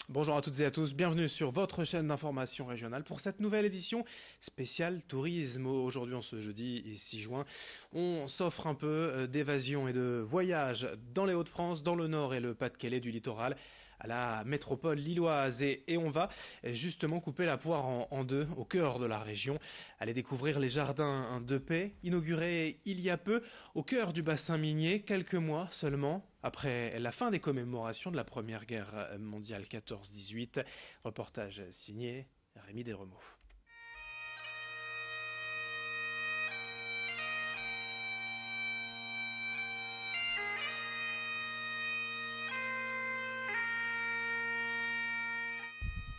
Bonjour à toutes et à tous, bienvenue sur votre chaîne d'information régionale pour cette nouvelle édition spéciale tourisme. Aujourd'hui, en ce jeudi 6 juin, on s'offre un peu d'évasion et de voyage dans les Hauts-de-France, dans le Nord et le Pas-de-Calais du littoral, à la métropole lilloise. Et on va justement couper la poire en deux, au cœur de la région, aller découvrir les jardins de paix, inaugurés il y a peu, au cœur du bassin minier, quelques mois seulement après la fin des commémorations de la Première Guerre mondiale 14-18. Reportage signé Rémi Desremaux.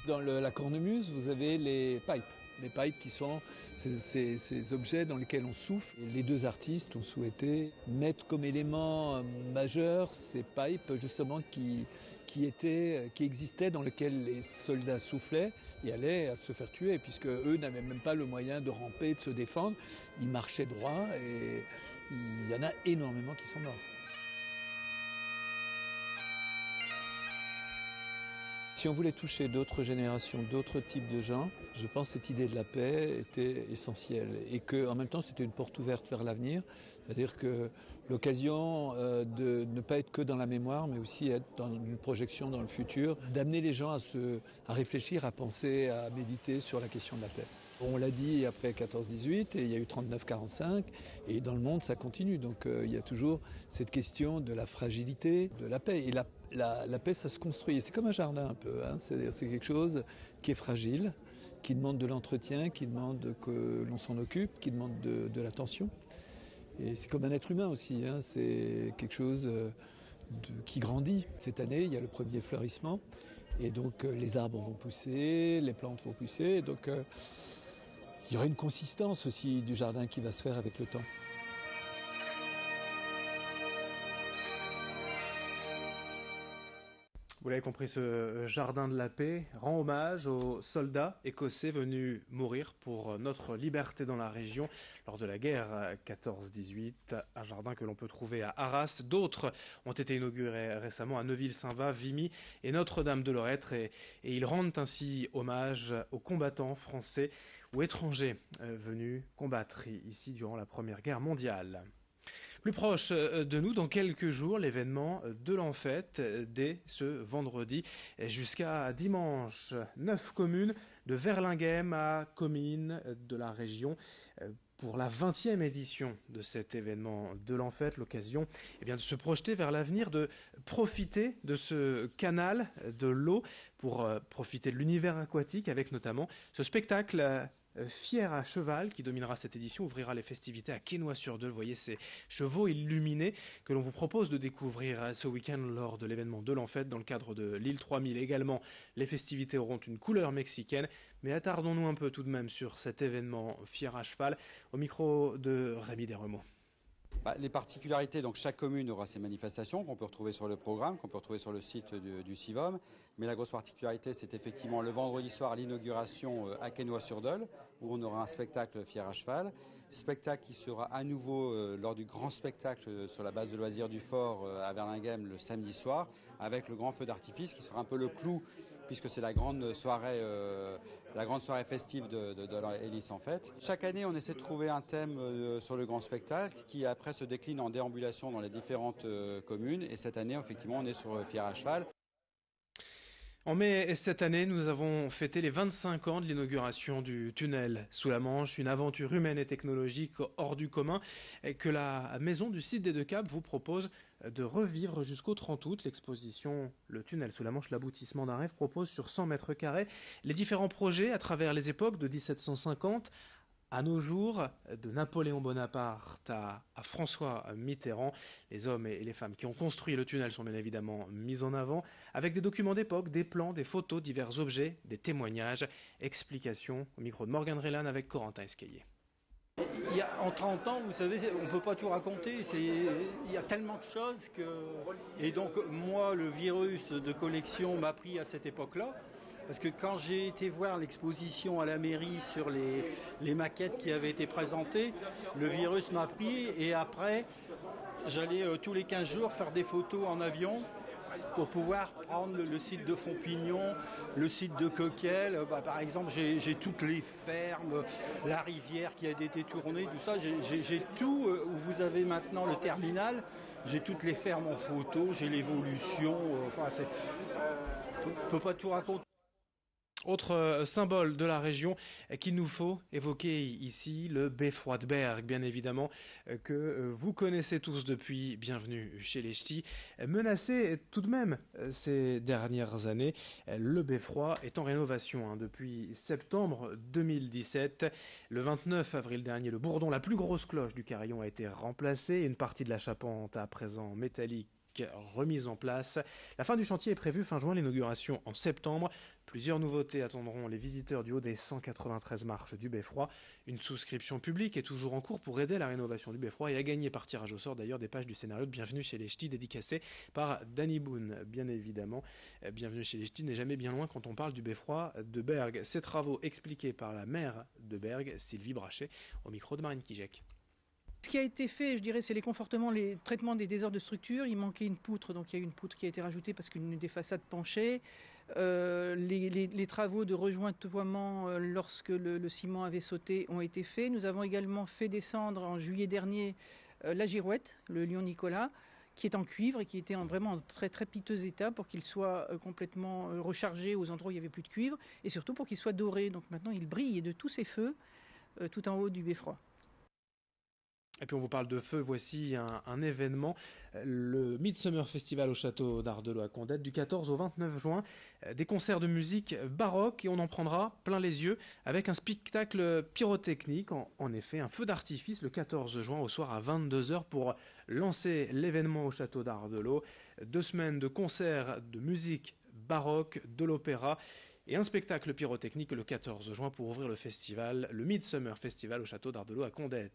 Dans la cornemuse, vous avez les pipes. Les pipes qui sont ces objets dans lesquels on souffle. Et les deux artistes ont souhaité mettre comme élément majeur ces pipes justement qui existaient, dans lesquels les soldats soufflaient et allaient se faire tuer, puisque eux n'avaient même pas le moyen de ramper, de se défendre. Ils marchaient droit et il y en a énormément qui sont morts. Si on voulait toucher d'autres générations, d'autres types de gens, je pense que cette idée de la paix était essentielle et qu'en même temps c'était une porte ouverte vers l'avenir, c'est-à-dire que l'occasion de ne pas être que dans la mémoire mais aussi être dans une projection dans le futur, d'amener les gens à réfléchir, à penser, à méditer sur la question de la paix. On l'a dit après 14-18 et il y a eu 39-45 et dans le monde ça continue, donc il y a toujours cette question de la fragilité, de la paix. Et la paix ça se construit, c'est comme un jardin un peu, hein. C'est quelque chose qui est fragile, qui demande de l'entretien, qui demande que l'on s'en occupe, qui demande de l'attention. Et c'est comme un être humain aussi, hein. C'est quelque chose qui grandit. Cette année il y a le premier fleurissement et donc les arbres vont pousser, les plantes vont pousser, donc il y aura une consistance aussi du jardin qui va se faire avec le temps. Vous l'avez compris, ce jardin de la paix rend hommage aux soldats écossais venus mourir pour notre liberté dans la région lors de la guerre 14-18. Un jardin que l'on peut trouver à Arras. D'autres ont été inaugurés récemment à Neuville-Saint-Va, Vimy et Notre-Dame-de-Lorette. Et ils rendent ainsi hommage aux combattants français ou étrangers venus combattre ici durant la Première Guerre mondiale. Plus proche de nous, dans quelques jours, l'événement de l'Enfête, dès ce vendredi jusqu'à dimanche. 9 communes de Verlinghem à Comines de la région pour la 20e édition de cet événement de l'Enfête, l'occasion de se projeter vers l'avenir, de profiter de ce canal de l'eau pour profiter de l'univers aquatique avec notamment ce spectacle Fier à cheval qui dominera cette édition, ouvrira les festivités à Quesnoy-sur-Dole. Vous voyez ces chevaux illuminés que l'on vous propose de découvrir ce week-end lors de l'événement de l'Enfête dans le cadre de l'île 3000. Également, les festivités auront une couleur mexicaine, mais attardons-nous un peu tout de même sur cet événement Fier à cheval au micro de Rémi Desremaux. Les particularités, donc chaque commune aura ses manifestations qu'on peut retrouver sur le programme, qu'on peut retrouver sur le site du CIVOM. Mais la grosse particularité, c'est effectivement le vendredi soir l'inauguration à Quesnoy-sur-Dole, où on aura un spectacle Fier à cheval. Spectacle qui sera à nouveau lors du grand spectacle sur la base de loisirs du Fort à Verlinghem le samedi soir, avec le grand feu d'artifice qui sera un peu le clou, puisque c'est la grande soirée festive de l'Hélice en fait. Chaque année, on essaie de trouver un thème sur le grand spectacle qui après se décline en déambulation dans les différentes communes. Et cette année, effectivement, on est sur Fier à cheval. En mai cette année, nous avons fêté les 25 ans de l'inauguration du tunnel sous la Manche, une aventure humaine et technologique hors du commun que la maison du site des Deux Caps vous propose de revivre jusqu'au 30 août. L'exposition Le tunnel sous la Manche, l'aboutissement d'un rêve propose sur 100 mètres carrés les différents projets à travers les époques de 1750 à nos jours, de Napoléon Bonaparte à François Mitterrand. Les hommes et les femmes qui ont construit le tunnel sont bien évidemment mis en avant, avec des documents d'époque, des plans, des photos, divers objets, des témoignages. Explications au micro de Morgane Rélan avec Corentin Escaillé. En 30 ans, vous savez, on ne peut pas tout raconter, il y a tellement de choses que... Et donc moi, le virus de collection m'a pris à cette époque-là. Parce que quand j'ai été voir l'exposition à la mairie sur les maquettes qui avaient été présentées, le virus m'a pris et après, j'allais tous les 15 jours faire des photos en avion pour pouvoir prendre le site de Fontpignon, le site de Coquel. Par exemple, j'ai toutes les fermes, la rivière qui a été tournée, tout ça. J'ai tout où vous avez maintenant le terminal. J'ai toutes les fermes en photo, j'ai l'évolution. Je ne peux pas tout raconter. Autre symbole de la région qu'il nous faut évoquer ici, le beffroi de Bergues, bien évidemment, que vous connaissez tous depuis Bienvenue chez les Ch'tis. Menacé tout de même ces dernières années, le beffroi est en rénovation depuis septembre 2017. Le 29 avril dernier, le bourdon, la plus grosse cloche du carillon, a été remplacée. Une partie de la charpente à présent métallique remise en place. La fin du chantier est prévue fin juin, l'inauguration en septembre. Plusieurs nouveautés attendront les visiteurs du haut des 193 marches du beffroi. Une souscription publique est toujours en cours pour aider à la rénovation du beffroi et à gagner par tirage au sort d'ailleurs des pages du scénario de Bienvenue chez les Ch'tis dédicacées par Danny Boone, bien évidemment. Bienvenue chez les Ch'tis n'est jamais bien loin quand on parle du beffroi de Bergues. Ces travaux expliqués par la maire de Bergues, Sylvie Brachet, au micro de Marine Kijek. Ce qui a été fait, je dirais, c'est les confortements, les traitements des désordres de structure. Il manquait une poutre, donc il y a eu une poutre qui a été rajoutée parce qu'une des façades penchait. Les travaux de rejointoiement lorsque le ciment avait sauté ont été faits. Nous avons également fait descendre en juillet dernier la girouette, le Lion Nicolas, qui est en cuivre et qui était vraiment en très très piteux état pour qu'il soit complètement rechargé aux endroits où il n'y avait plus de cuivre et surtout pour qu'il soit doré. Donc maintenant il brille de tous ses feux tout en haut du beffroi. Et puis on vous parle de feu, voici un événement, le Midsummer Festival au château d'Ardelot à Condette du 14 au 29 juin, des concerts de musique baroque et on en prendra plein les yeux avec un spectacle pyrotechnique, en effet un feu d'artifice le 14 juin au soir à 22h pour lancer l'événement au château d'Ardelot, 2 semaines de concerts de musique baroque, de l'opéra et un spectacle pyrotechnique le 14 juin pour ouvrir le festival, le Midsummer Festival au château d'Ardelot à Condette.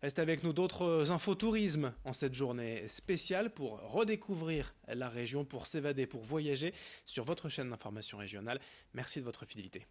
Restez avec nous, d'autres infos tourisme en cette journée spéciale pour redécouvrir la région, pour s'évader, pour voyager sur votre chaîne d'information régionale. Merci de votre fidélité.